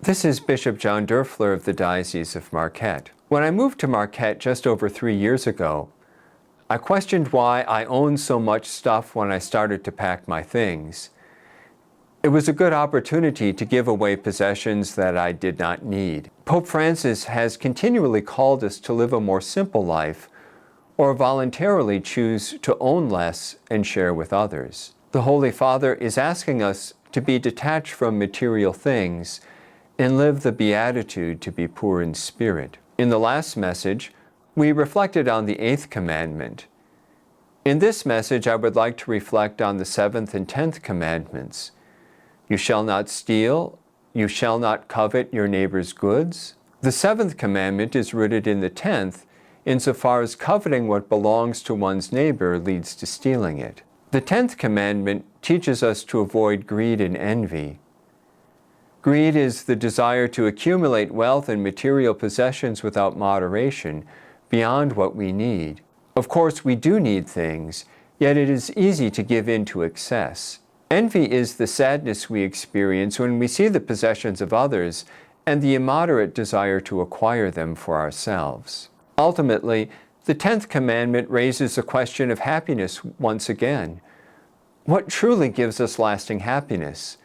This is Bishop John Doerfler of the Diocese of Marquette. When I moved to Marquette just over 3 years ago, I questioned why I owned so much stuff when I started to pack my things. It was a good opportunity to give away possessions that I did not need. Pope Francis has continually called us to live a more simple life or voluntarily choose to own less and share with others. The Holy Father is asking us to be detached from material things and live the beatitude to be poor in spirit. In the last message, we reflected on the 8th commandment. In this message, I would like to reflect on the 7th and 10th commandments. You shall not steal, you shall not covet your neighbor's goods. The 7th commandment is rooted in the 10th, insofar as coveting what belongs to one's neighbor leads to stealing it. The 10th commandment teaches us to avoid greed and envy. Greed is the desire to accumulate wealth and material possessions without moderation, beyond what we need. Of course, we do need things, yet it is easy to give in to excess. Envy is the sadness we experience when we see the possessions of others and the immoderate desire to acquire them for ourselves. Ultimately, the 10th commandment raises the question of happiness once again. What truly gives us lasting happiness?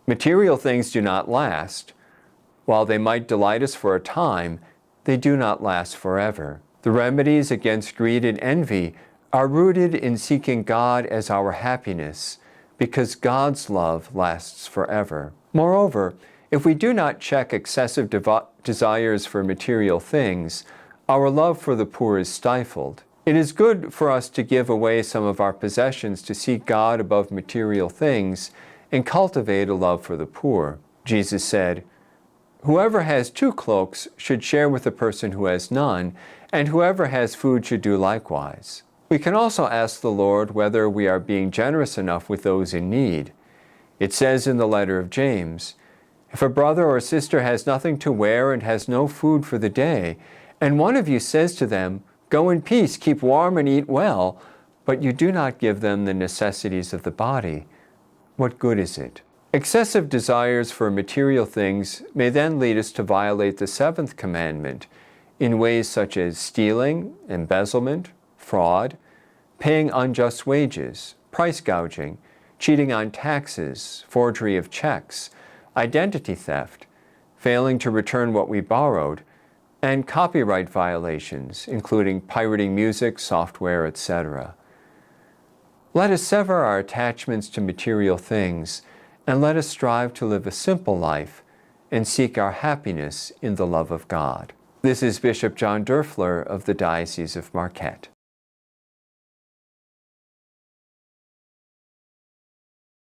Material things do not last. While they might delight us for a time, they do not last forever. The remedies against greed and envy are rooted in seeking God as our happiness, because God's love lasts forever. Moreover, if we do not check excessive desires for material things, our love for the poor is stifled. It is good for us to give away some of our possessions to seek God above material things and cultivate a love for the poor. Jesus said, "Whoever has 2 cloaks should share with the person who has none, and whoever has food should do likewise." We can also ask the Lord whether we are being generous enough with those in need. It says in the letter of James, "If a brother or sister has nothing to wear and has no food for the day, and one of you says to them, 'Go in peace, keep warm and eat well,' but you do not give them the necessities of the body, what good is it?" Excessive desires for material things may then lead us to violate the 7th commandment in ways such as stealing, embezzlement, fraud, paying unjust wages, price gouging, cheating on taxes, forgery of checks, identity theft, failing to return what we borrowed, and copyright violations, including pirating music, software, etc. Let us sever our attachments to material things, and let us strive to live a simple life and seek our happiness in the love of God. This is Bishop John Doerfler of the Diocese of Marquette.